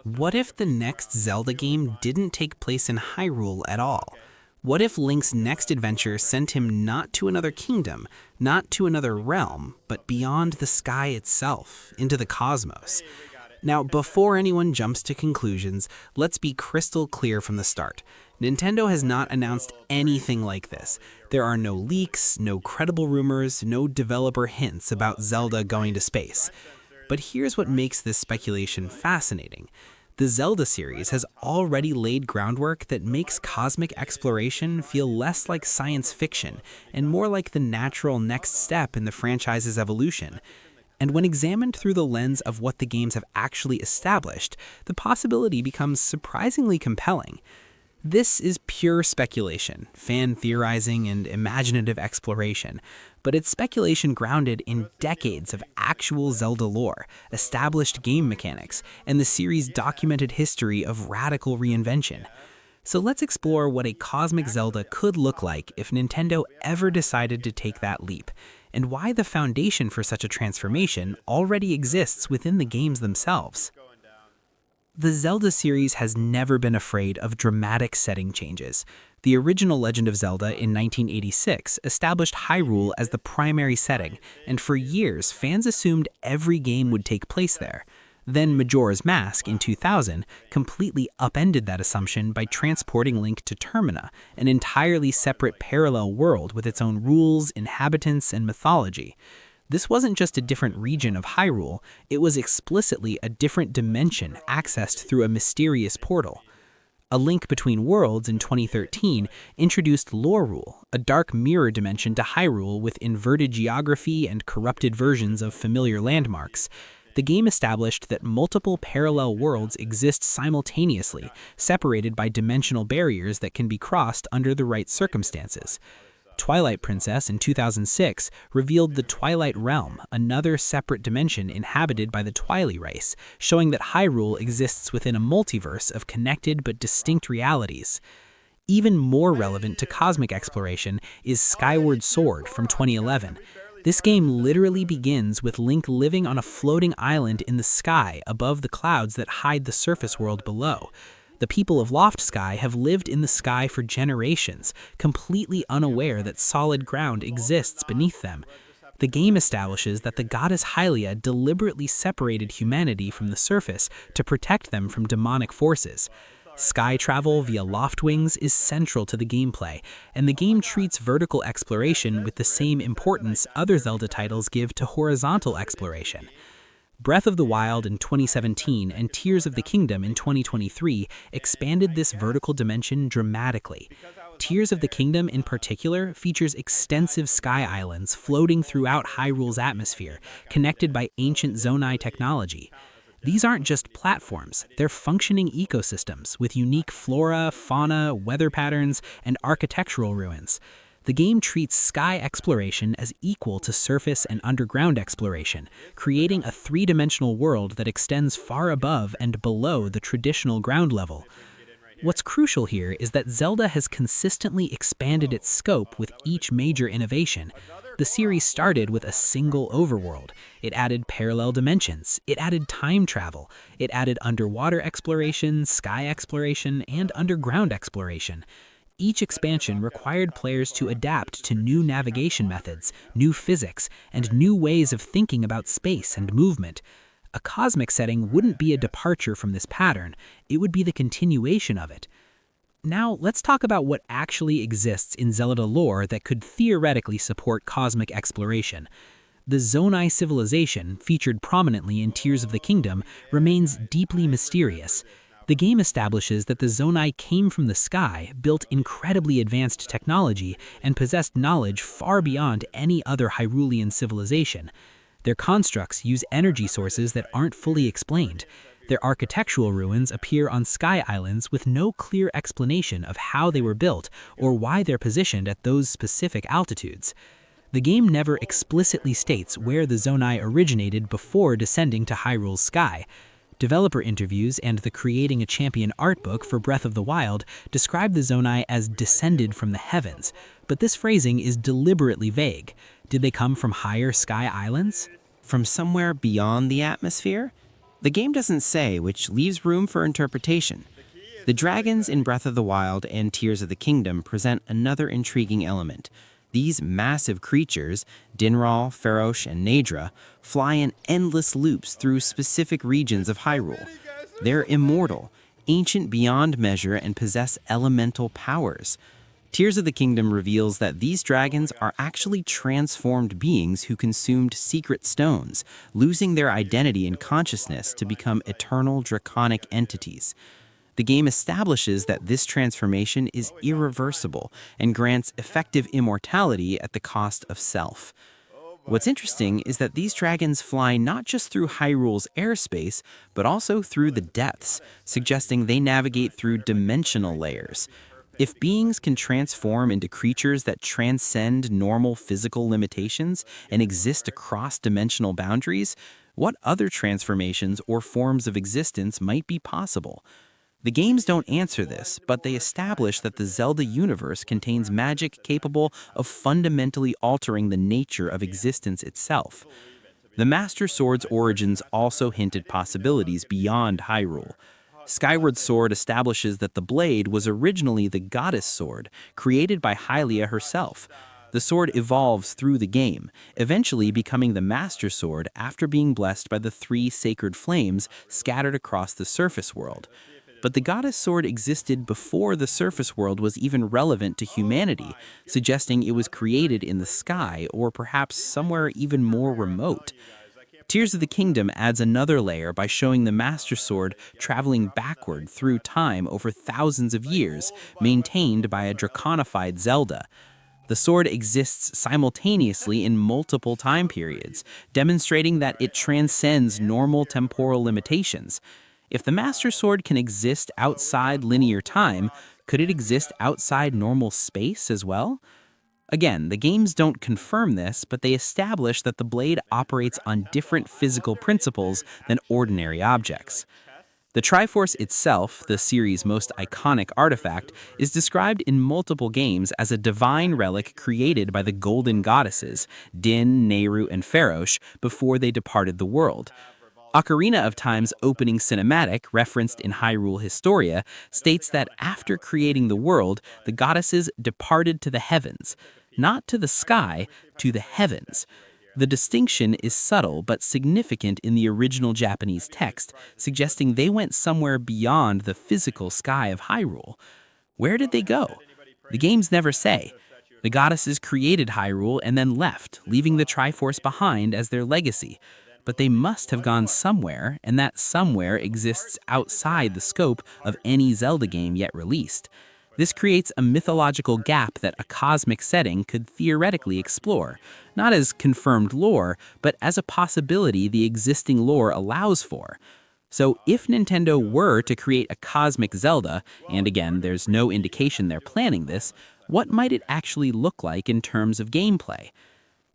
What if the next Zelda game didn't take place in Hyrule at all? What if Link's next adventure sent him not to another kingdom, not to another realm, but beyond the sky itself, into the cosmos? Now, before anyone jumps to conclusions, let's be crystal clear from the start. Nintendo has not announced anything like this. There are no leaks, no credible rumors, no developer hints about Zelda going to space. But here's what makes this speculation fascinating. The Zelda series has already laid groundwork that makes cosmic exploration feel less like science fiction and more like the natural next step in the franchise's evolution. And when examined through the lens of what the games have actually established, the possibility becomes surprisingly compelling. This is pure speculation, fan theorizing, and imaginative exploration, but it's speculation grounded in decades of actual Zelda lore, established game mechanics, and the series' documented history of radical reinvention. So let's explore what a cosmic Zelda could look like if Nintendo ever decided to take that leap, and why the foundation for such a transformation already exists within the games themselves. The Zelda series has never been afraid of dramatic setting changes. The original Legend of Zelda in 1986 established Hyrule as the primary setting, and for years fans assumed every game would take place there. Then Majora's Mask in 2000 completely upended that assumption by transporting Link to Termina, an entirely separate parallel world with its own rules, inhabitants, and mythology. This wasn't just a different region of Hyrule, it was explicitly a different dimension accessed through a mysterious portal. A Link Between Worlds in 2013 introduced Lorule, a dark mirror dimension to Hyrule with inverted geography and corrupted versions of familiar landmarks. The game established that multiple parallel worlds exist simultaneously, separated by dimensional barriers that can be crossed under the right circumstances. Twilight Princess in 2006 revealed the Twilight Realm, another separate dimension inhabited by the Twily race, showing that Hyrule exists within a multiverse of connected but distinct realities. Even more relevant to cosmic exploration is Skyward Sword from 2011. This game literally begins with Link living on a floating island in the sky above the clouds that hide the surface world below. The people of Loft Sky have lived in the sky for generations, completely unaware that solid ground exists beneath them. The game establishes that the goddess Hylia deliberately separated humanity from the surface to protect them from demonic forces. Sky travel via loft wings is central to the gameplay, and the game treats vertical exploration with the same importance other Zelda titles give to horizontal exploration. Breath of the Wild in 2017 and Tears of the Kingdom in 2023 expanded this vertical dimension dramatically. Tears of the Kingdom in particular features extensive sky islands floating throughout Hyrule's atmosphere, connected by ancient Zonai technology. These aren't just platforms, they're functioning ecosystems with unique flora, fauna, weather patterns, and architectural ruins. The game treats sky exploration as equal to surface and underground exploration, creating a three-dimensional world that extends far above and below the traditional ground level. What's crucial here is that Zelda has consistently expanded its scope with each major innovation. The series started with a single overworld. It added parallel dimensions, it added time travel, it added underwater exploration, sky exploration, and underground exploration. Each expansion required players to adapt to new navigation methods, new physics, and new ways of thinking about space and movement. A cosmic setting wouldn't be a departure from this pattern, it would be the continuation of it. Now, let's talk about what actually exists in Zelda lore that could theoretically support cosmic exploration. The Zonai civilization, featured prominently in Tears of the Kingdom, remains deeply mysterious. The game establishes that the Zonai came from the sky, built incredibly advanced technology, and possessed knowledge far beyond any other Hyrulean civilization. Their constructs use energy sources that aren't fully explained. Their architectural ruins appear on sky islands with no clear explanation of how they were built or why they're positioned at those specific altitudes. The game never explicitly states where the Zonai originated before descending to Hyrule's sky. Developer interviews and the Creating a Champion art book for Breath of the Wild describe the Zonai as descended from the heavens, but this phrasing is deliberately vague. Did they come from higher sky islands? From somewhere beyond the atmosphere? The game doesn't say, which leaves room for interpretation. The dragons in Breath of the Wild and Tears of the Kingdom present another intriguing element. These massive creatures, Dinral, Farosh, and Nadra, fly in endless loops through specific regions of Hyrule. They're immortal, ancient beyond measure, and possess elemental powers. Tears of the Kingdom reveals that these dragons are actually transformed beings who consumed secret stones, losing their identity and consciousness to become eternal draconic entities. The game establishes that this transformation is irreversible and grants effective immortality at the cost of self. What's interesting is that these dragons fly not just through Hyrule's airspace, but also through the depths, suggesting they navigate through dimensional layers. If beings can transform into creatures that transcend normal physical limitations and exist across dimensional boundaries, what other transformations or forms of existence might be possible? The games don't answer this, but they establish that the Zelda universe contains magic capable of fundamentally altering the nature of existence itself. The Master Sword's origins also hinted possibilities beyond Hyrule. Skyward Sword establishes that the blade was originally the goddess sword, created by Hylia herself. The sword evolves through the game, eventually becoming the Master Sword after being blessed by the three sacred flames scattered across the surface world. But the goddess sword existed before the surface world was even relevant to humanity, suggesting it was created in the sky or perhaps somewhere even more remote. Tears of the Kingdom adds another layer by showing the Master Sword traveling backward through time over thousands of years, maintained by a draconified Zelda. The sword exists simultaneously in multiple time periods, demonstrating that it transcends normal temporal limitations. If the Master Sword can exist outside linear time, could it exist outside normal space as well? Again, the games don't confirm this, but they establish that the blade operates on different physical principles than ordinary objects. The Triforce itself, the series' most iconic artifact, is described in multiple games as a divine relic created by the Golden Goddesses, Din, Nehru, and Farosh, before they departed the world. Ocarina of Time's opening cinematic, referenced in Hyrule Historia, states that after creating the world, the goddesses departed to the heavens. Not to the sky, to the heavens. The distinction is subtle but significant in the original Japanese text, suggesting they went somewhere beyond the physical sky of Hyrule. Where did they go? The games never say. The goddesses created Hyrule and then left, leaving the Triforce behind as their legacy. But they must have gone somewhere, and that somewhere exists outside the scope of any Zelda game yet released. This creates a mythological gap that a cosmic setting could theoretically explore, not as confirmed lore, but as a possibility the existing lore allows for. So if Nintendo were to create a cosmic Zelda, and again, there's no indication they're planning this, what might it actually look like in terms of gameplay?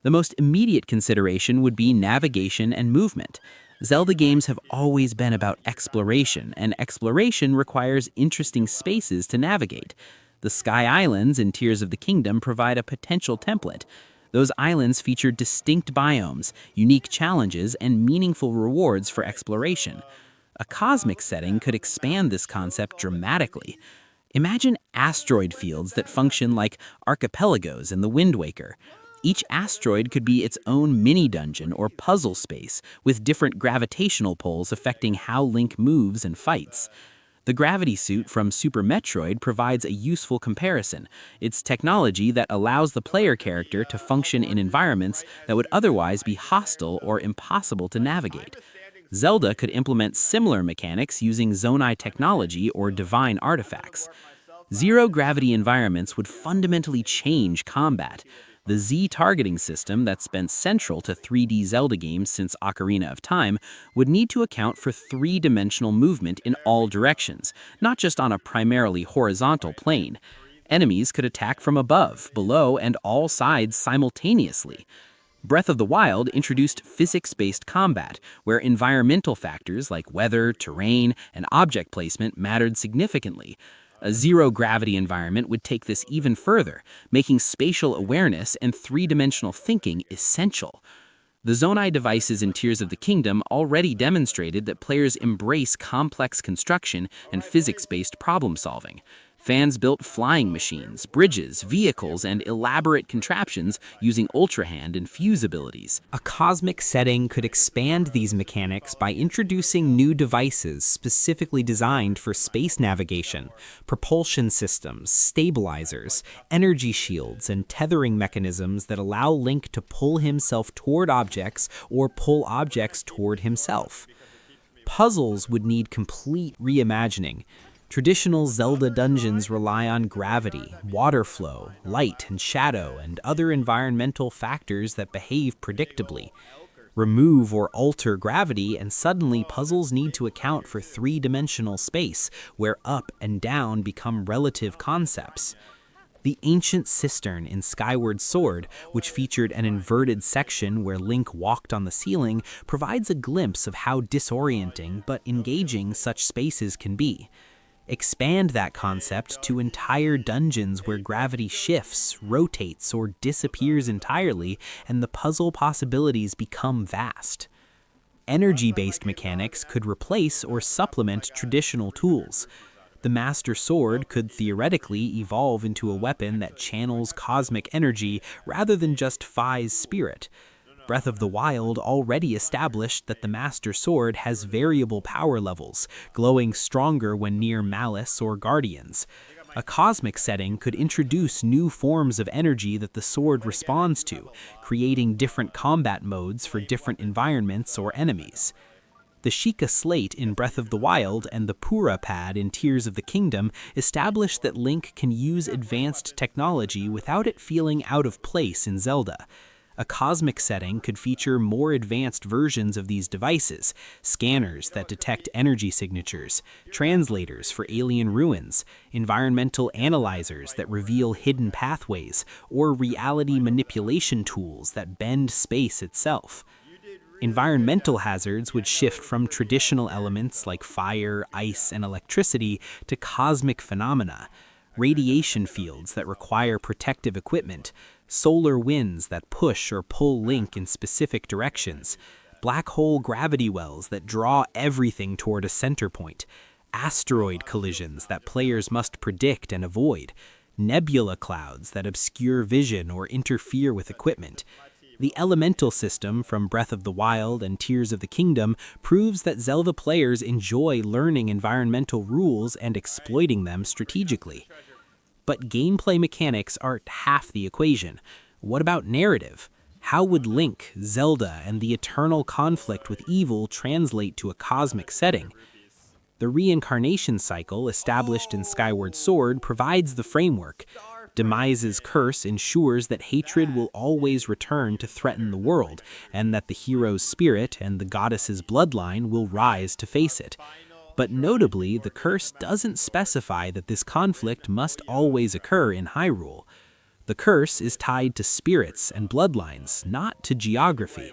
The most immediate consideration would be navigation and movement. Zelda games have always been about exploration, and exploration requires interesting spaces to navigate. The Sky Islands in Tears of the Kingdom provide a potential template. Those islands feature distinct biomes, unique challenges, and meaningful rewards for exploration. A cosmic setting could expand this concept dramatically. Imagine asteroid fields that function like archipelagos in The Wind Waker. Each asteroid could be its own mini-dungeon or puzzle space, with different gravitational poles affecting how Link moves and fights. The gravity suit from Super Metroid provides a useful comparison. It's technology that allows the player character to function in environments that would otherwise be hostile or impossible to navigate. Zelda could implement similar mechanics using Zonai technology or divine artifacts. Zero-gravity environments would fundamentally change combat. The Z targeting system that's been central to 3D Zelda games since Ocarina of Time would need to account for three-dimensional movement in all directions, not just on a primarily horizontal plane. Enemies could attack from above, below, and all sides simultaneously. Breath of the Wild introduced physics-based combat, where environmental factors like weather, terrain, and object placement mattered significantly. A zero-gravity environment would take this even further, making spatial awareness and three-dimensional thinking essential. The Zonai devices in Tears of the Kingdom already demonstrated that players embrace complex construction and physics-based problem-solving. Fans built flying machines, bridges, vehicles, and elaborate contraptions using Ultra Hand and Fuse abilities. A cosmic setting could expand these mechanics by introducing new devices specifically designed for space navigation, propulsion systems, stabilizers, energy shields, and tethering mechanisms that allow Link to pull himself toward objects or pull objects toward himself. Puzzles would need complete reimagining. Traditional Zelda dungeons rely on gravity, water flow, light and shadow, and other environmental factors that behave predictably. Remove or alter gravity, and suddenly puzzles need to account for three-dimensional space, where up and down become relative concepts. The ancient cistern in Skyward Sword, which featured an inverted section where Link walked on the ceiling, provides a glimpse of how disorienting but engaging such spaces can be. Expand that concept to entire dungeons where gravity shifts, rotates, or disappears entirely, and the puzzle possibilities become vast. Energy-based mechanics could replace or supplement traditional tools. The Master Sword could theoretically evolve into a weapon that channels cosmic energy rather than just Fi's spirit. Breath of the Wild already established that the Master Sword has variable power levels, glowing stronger when near Malice or Guardians. A cosmic setting could introduce new forms of energy that the sword responds to, creating different combat modes for different environments or enemies. The Sheikah Slate in Breath of the Wild and the Pura Pad in Tears of the Kingdom establish that Link can use advanced technology without it feeling out of place in Zelda. A cosmic setting could feature more advanced versions of these devices, scanners that detect energy signatures, translators for alien ruins, environmental analyzers that reveal hidden pathways, or reality manipulation tools that bend space itself. Environmental hazards would shift from traditional elements like fire, ice, and electricity to cosmic phenomena, radiation fields that require protective equipment, solar winds that push or pull Link in specific directions, black hole gravity wells that draw everything toward a center point, asteroid collisions that players must predict and avoid, nebula clouds that obscure vision or interfere with equipment. The elemental system from Breath of the Wild and Tears of the Kingdom proves that Zelda players enjoy learning environmental rules and exploiting them strategically. But gameplay mechanics aren't half the equation. What about narrative? How would Link, Zelda, and the eternal conflict with evil translate to a cosmic setting? The reincarnation cycle established in Skyward Sword provides the framework. Demise's curse ensures that hatred will always return to threaten the world, and that the hero's spirit and the goddess's bloodline will rise to face it. But notably, the curse doesn't specify that this conflict must always occur in Hyrule. The curse is tied to spirits and bloodlines, not to geography.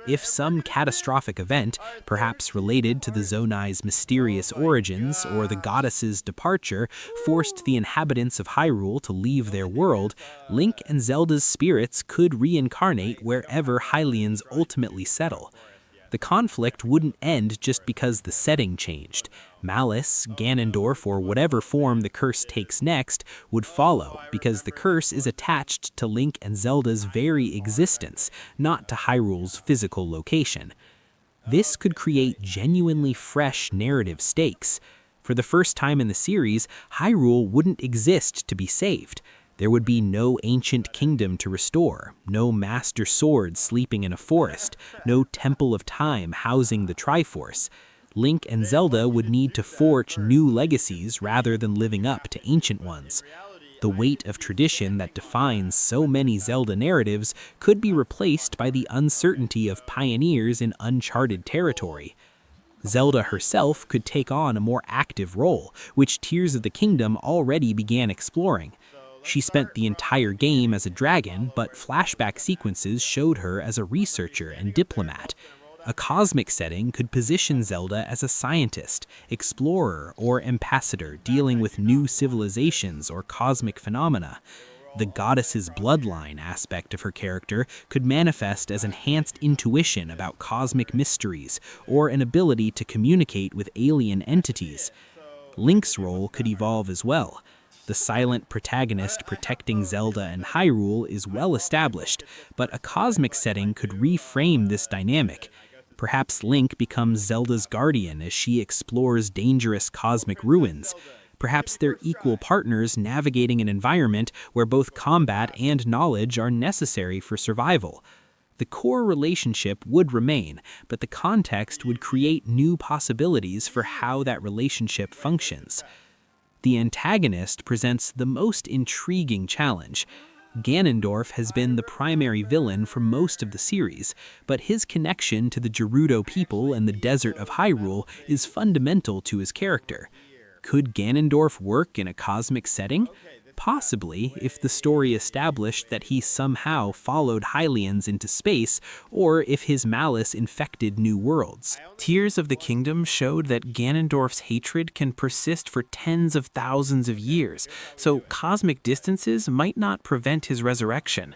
If some catastrophic event, perhaps related to the Zonai's mysterious origins or the goddess's departure, forced the inhabitants of Hyrule to leave their world, Link and Zelda's spirits could reincarnate wherever Hylians ultimately settle. The conflict wouldn't end just because the setting changed. Malice, Ganondorf, or whatever form the curse takes next would follow, because the curse is attached to Link and Zelda's very existence, not to Hyrule's physical location. This could create genuinely fresh narrative stakes. For the first time in the series, Hyrule wouldn't exist to be saved. There would be no ancient kingdom to restore, no Master Sword sleeping in a forest, no Temple of Time housing the Triforce. Link and Zelda would need to forge new legacies rather than living up to ancient ones. The weight of tradition that defines so many Zelda narratives could be replaced by the uncertainty of pioneers in uncharted territory. Zelda herself could take on a more active role, which Tears of the Kingdom already began exploring. She spent the entire game as a dragon, but flashback sequences showed her as a researcher and diplomat. A cosmic setting could position Zelda as a scientist, explorer, or ambassador dealing with new civilizations or cosmic phenomena. The goddess's bloodline aspect of her character could manifest as enhanced intuition about cosmic mysteries or an ability to communicate with alien entities. Link's role could evolve as well. The silent protagonist protecting Zelda and Hyrule is well established, but a cosmic setting could reframe this dynamic. Perhaps Link becomes Zelda's guardian as she explores dangerous cosmic ruins. Perhaps they're equal partners navigating an environment where both combat and knowledge are necessary for survival. The core relationship would remain, but the context would create new possibilities for how that relationship functions. The antagonist presents the most intriguing challenge. Ganondorf has been the primary villain for most of the series, but his connection to the Gerudo people and the desert of Hyrule is fundamental to his character. Could Ganondorf work in a cosmic setting? Possibly, if the story established that he somehow followed Hylians into space, or if his malice infected new worlds. Tears of the Kingdom showed that Ganondorf's hatred can persist for tens of thousands of years, so cosmic distances might not prevent his resurrection.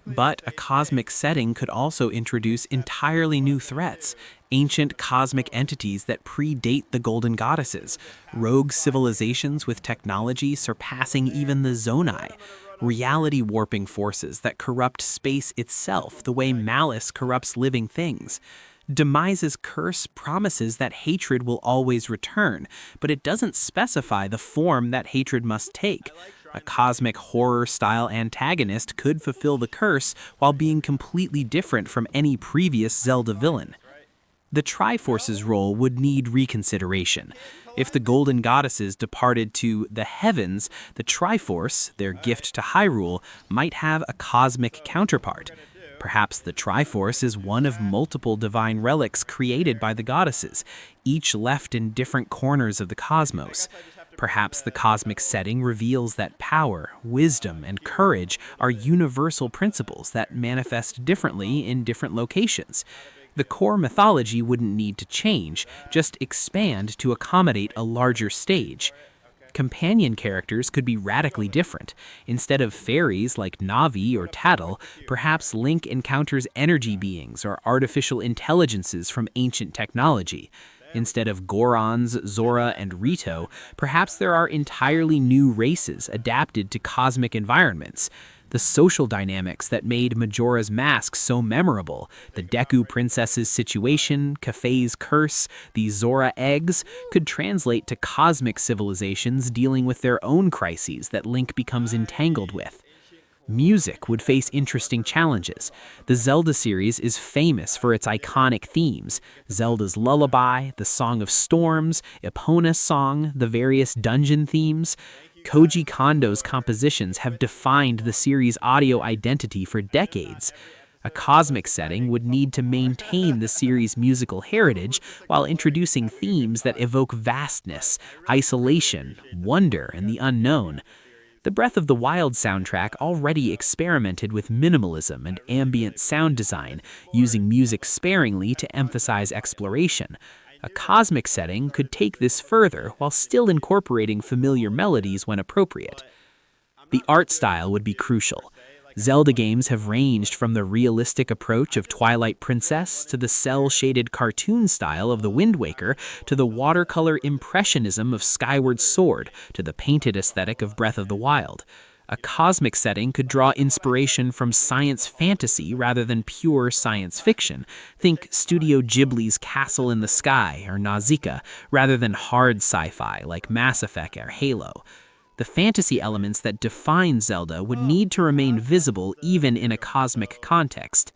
But a cosmic setting could also introduce entirely new threats, ancient cosmic entities that predate the Golden Goddesses, rogue civilizations with technology surpassing even the Zonai, reality-warping forces that corrupt space itself the way malice corrupts living things. Demise's curse promises that hatred will always return, but it doesn't specify the form that hatred must take. A cosmic horror-style antagonist could fulfill the curse while being completely different from any previous Zelda villain. The Triforce's role would need reconsideration. If the Golden Goddesses departed to the heavens, the Triforce, their gift to Hyrule, might have a cosmic counterpart. Perhaps the Triforce is one of multiple divine relics created by the goddesses, each left in different corners of the cosmos. Perhaps the cosmic setting reveals that power, wisdom, and courage are universal principles that manifest differently in different locations. The core mythology wouldn't need to change, just expand to accommodate a larger stage. Companion characters could be radically different. Instead of fairies like Navi or Tattle, perhaps Link encounters energy beings or artificial intelligences from ancient technology. Instead of Gorons, Zora, and Rito, perhaps there are entirely new races adapted to cosmic environments. The social dynamics that made Majora's Mask so memorable, the Deku Princess's situation, Kafei's curse, the Zora eggs, could translate to cosmic civilizations dealing with their own crises that Link becomes entangled with. Music would face interesting challenges. The Zelda series is famous for its iconic themes: Zelda's Lullaby, the Song of Storms, Epona's Song, the various dungeon themes. Koji Kondo's compositions have defined the series' audio identity for decades. A cosmic setting would need to maintain the series' musical heritage while introducing themes that evoke vastness, isolation, wonder, and the unknown. The Breath of the Wild soundtrack already experimented with minimalism and ambient sound design, using music sparingly to emphasize exploration. A cosmic setting could take this further while still incorporating familiar melodies when appropriate. The art style would be crucial. Zelda games have ranged from the realistic approach of Twilight Princess to the cel-shaded cartoon style of The Wind Waker to the watercolor impressionism of Skyward Sword to the painted aesthetic of Breath of the Wild. A cosmic setting could draw inspiration from science fantasy rather than pure science fiction. Think Studio Ghibli's Castle in the Sky or Nausicaa, rather than hard sci-fi like Mass Effect or Halo. The fantasy elements that define Zelda would need to remain visible even in a cosmic context.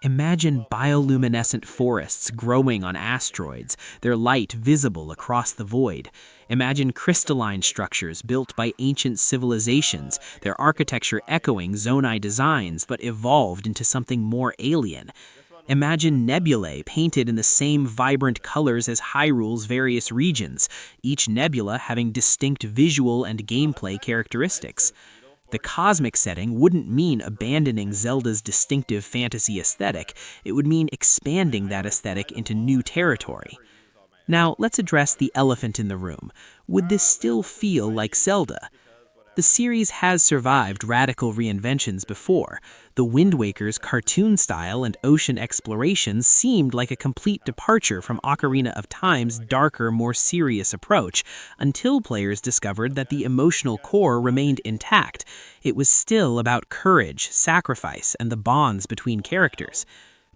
Imagine bioluminescent forests growing on asteroids, their light visible across the void. Imagine crystalline structures built by ancient civilizations, their architecture echoing Zonai designs but evolved into something more alien. Imagine nebulae painted in the same vibrant colors as Hyrule's various regions, each nebula having distinct visual and gameplay characteristics. The cosmic setting wouldn't mean abandoning Zelda's distinctive fantasy aesthetic, it would mean expanding that aesthetic into new territory. Now, let's address the elephant in the room. Would this still feel like Zelda? The series has survived radical reinventions before. The Wind Waker's cartoon style and ocean explorations seemed like a complete departure from Ocarina of Time's darker, more serious approach, until players discovered that the emotional core remained intact. It was still about courage, sacrifice, and the bonds between characters.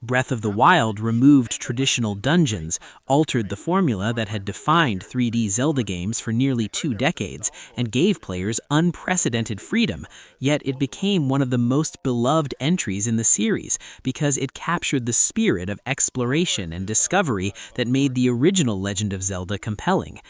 Breath of the Wild removed traditional dungeons, altered the formula that had defined 3D Zelda games for nearly 2 decades, and gave players unprecedented freedom, yet it became one of the most beloved entries in the series because it captured the spirit of exploration and discovery that made the original Legend of Zelda compelling.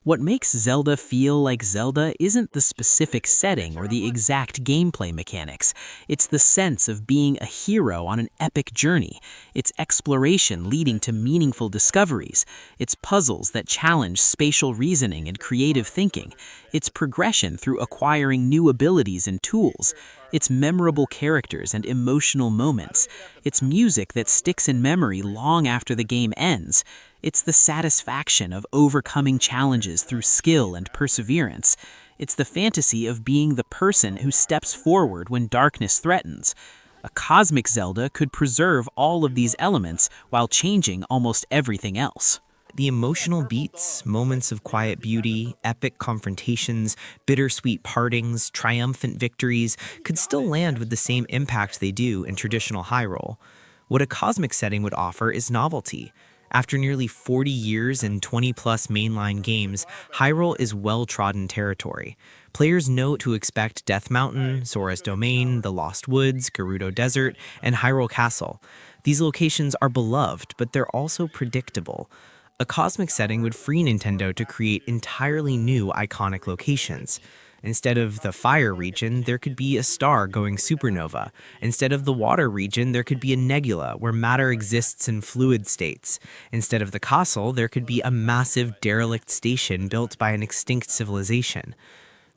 What makes Zelda feel like Zelda isn't the specific setting or the exact gameplay mechanics. It's the sense of being a hero on an epic journey. It's exploration leading to meaningful discoveries. It's puzzles that challenge spatial reasoning and creative thinking. It's progression through acquiring new abilities and tools. It's memorable characters and emotional moments. It's music that sticks in memory long after the game ends. It's the satisfaction of overcoming challenges through skill and perseverance. It's the fantasy of being the person who steps forward when darkness threatens. A cosmic Zelda could preserve all of these elements while changing almost everything else. The emotional beats, moments of quiet beauty, epic confrontations, bittersweet partings, triumphant victories could still land with the same impact they do in traditional Hyrule. What a cosmic setting would offer is novelty. After nearly 40 years and 20-plus mainline games, Hyrule is well-trodden territory. Players know to expect Death Mountain, Zora's Domain, the Lost Woods, Gerudo Desert, and Hyrule Castle. These locations are beloved, but they're also predictable. A cosmic setting would free Nintendo to create entirely new iconic locations. Instead of the fire region, there could be a star going supernova. Instead of the water region, there could be a nebula where matter exists in fluid states. Instead of the castle, there could be a massive derelict station built by an extinct civilization.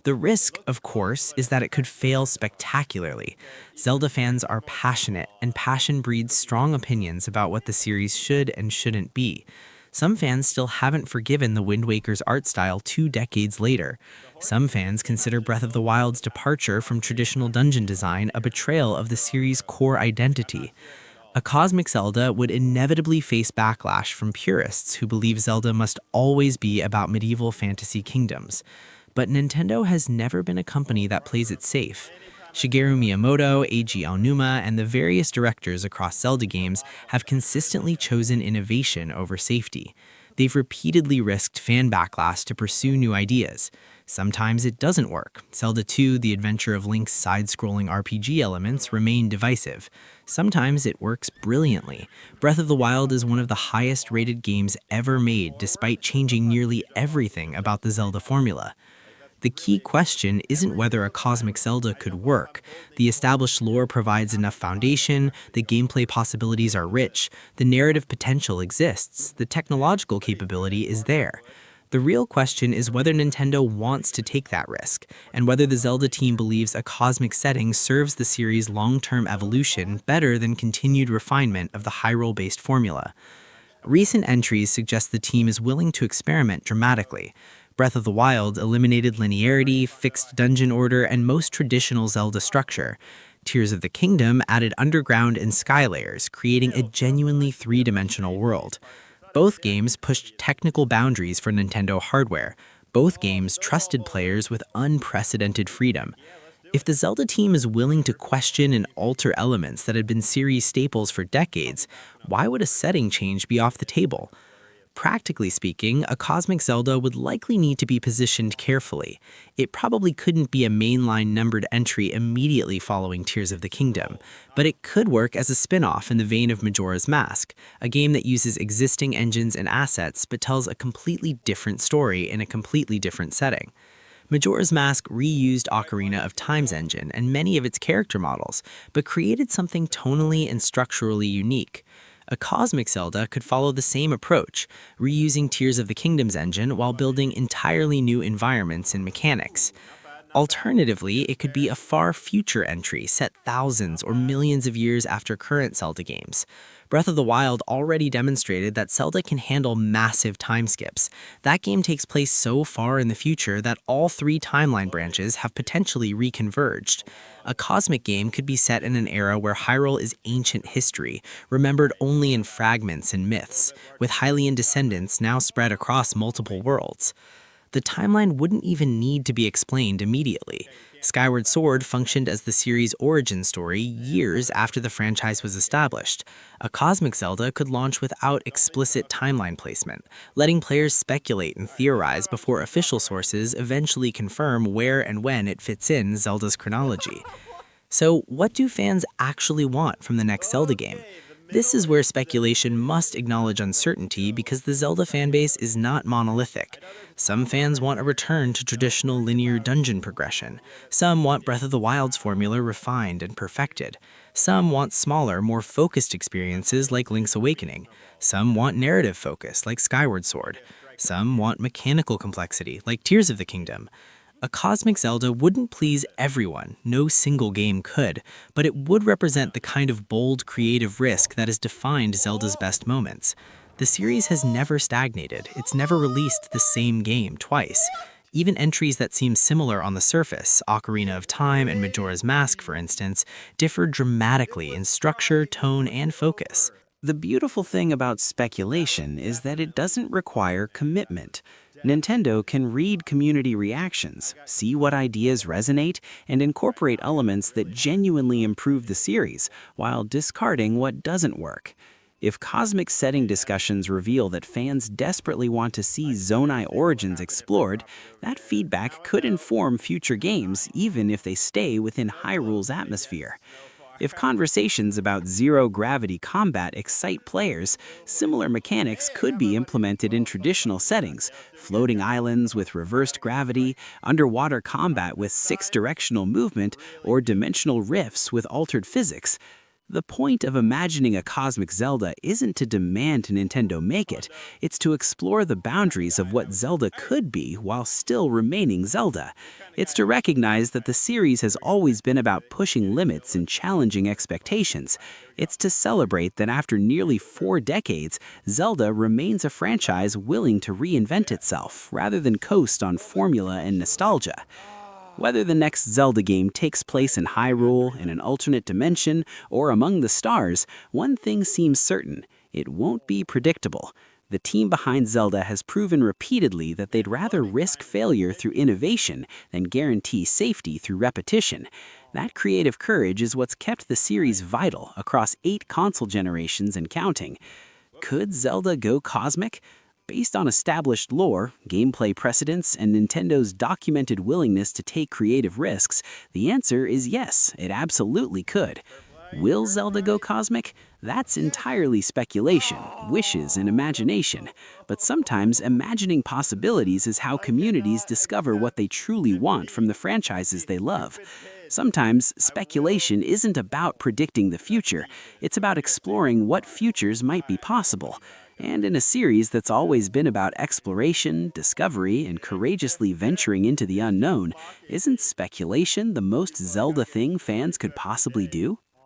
The risk, of course, is that it could fail spectacularly. Zelda fans are passionate, and passion breeds strong opinions about what the series should and shouldn't be. Some fans still haven't forgiven the Wind Waker's art style 2 decades later. Some fans consider Breath of the Wild's departure from traditional dungeon design a betrayal of the series' core identity. A cosmic Zelda would inevitably face backlash from purists who believe Zelda must always be about medieval fantasy kingdoms. But Nintendo has never been a company that plays it safe. Shigeru Miyamoto, Eiji Aonuma, and the various directors across Zelda games have consistently chosen innovation over safety. They've repeatedly risked fan backlash to pursue new ideas. Sometimes it doesn't work. Zelda 2, The Adventure of Link's side-scrolling RPG elements remain divisive. Sometimes it works brilliantly. Breath of the Wild is one of the highest-rated games ever made, despite changing nearly everything about the Zelda formula. The key question isn't whether a cosmic Zelda could work. The established lore provides enough foundation, the gameplay possibilities are rich, the narrative potential exists, the technological capability is there. The real question is whether Nintendo wants to take that risk, and whether the Zelda team believes a cosmic setting serves the series' long-term evolution better than continued refinement of the Hyrule-based formula. Recent entries suggest the team is willing to experiment dramatically. Breath of the Wild eliminated linearity, fixed dungeon order, and most traditional Zelda structure. Tears of the Kingdom added underground and sky layers, creating a genuinely three-dimensional world. Both games pushed technical boundaries for Nintendo hardware. Both games trusted players with unprecedented freedom. If the Zelda team is willing to question and alter elements that had been series staples for decades, why would a setting change be off the table? Practically speaking, a cosmic Zelda would likely need to be positioned carefully. It probably couldn't be a mainline numbered entry immediately following Tears of the Kingdom, but it could work as a spin-off in the vein of Majora's Mask, a game that uses existing engines and assets but tells a completely different story in a completely different setting. Majora's Mask reused Ocarina of Time's engine and many of its character models, but created something tonally and structurally unique. A cosmic Zelda could follow the same approach, reusing Tears of the Kingdom's engine while building entirely new environments and mechanics. Alternatively, it could be a far future entry set thousands or millions of years after current Zelda games. Breath of the Wild already demonstrated that Zelda can handle massive time skips. That game takes place so far in the future that all three timeline branches have potentially reconverged. A cosmic game could be set in an era where Hyrule is ancient history, remembered only in fragments and myths, with Hylian descendants now spread across multiple worlds. The timeline wouldn't even need to be explained immediately. Skyward Sword functioned as the series' origin story years after the franchise was established. A cosmic Zelda could launch without explicit timeline placement, letting players speculate and theorize before official sources eventually confirm where and when it fits in Zelda's chronology. So, what do fans actually want from the next Zelda game? This is where speculation must acknowledge uncertainty because the Zelda fanbase is not monolithic. Some fans want a return to traditional linear dungeon progression. Some want Breath of the Wild's formula refined and perfected. Some want smaller, more focused experiences like Link's Awakening. Some want narrative focus like Skyward Sword. Some want mechanical complexity like Tears of the Kingdom. A cosmic Zelda wouldn't please everyone, no single game could, but it would represent the kind of bold, creative risk that has defined Zelda's best moments. The series has never stagnated, it's never released the same game twice. Even entries that seem similar on the surface, Ocarina of Time and Majora's Mask, for instance, differ dramatically in structure, tone, and focus. The beautiful thing about speculation is that it doesn't require commitment. Nintendo can read community reactions, see what ideas resonate, and incorporate elements that genuinely improve the series, while discarding what doesn't work. If cosmic setting discussions reveal that fans desperately want to see Zonai origins explored, that feedback could inform future games even if they stay within Hyrule's atmosphere. If conversations about zero-gravity combat excite players, similar mechanics could be implemented in traditional settings: floating islands with reversed gravity, underwater combat with six-directional movement, or dimensional rifts with altered physics. The point of imagining a cosmic Zelda isn't to demand Nintendo make it, it's to explore the boundaries of what Zelda could be while still remaining Zelda. It's to recognize that the series has always been about pushing limits and challenging expectations. It's to celebrate that after nearly 4 decades, Zelda remains a franchise willing to reinvent itself, rather than coast on formula and nostalgia. Whether the next Zelda game takes place in Hyrule, in an alternate dimension, or among the stars, one thing seems certain: it won't be predictable. The team behind Zelda has proven repeatedly that they'd rather risk failure through innovation than guarantee safety through repetition. That creative courage is what's kept the series vital across 8 console generations and counting. Could Zelda go cosmic? Based on established lore, gameplay precedents, and Nintendo's documented willingness to take creative risks, the answer is yes, it absolutely could. Will Zelda go cosmic? That's entirely speculation, wishes, and imagination. But sometimes imagining possibilities is how communities discover what they truly want from the franchises they love. Sometimes speculation isn't about predicting the future, it's about exploring what futures might be possible. And in a series that's always been about exploration, discovery, and courageously venturing into the unknown, isn't speculation the most Zelda thing fans could possibly do?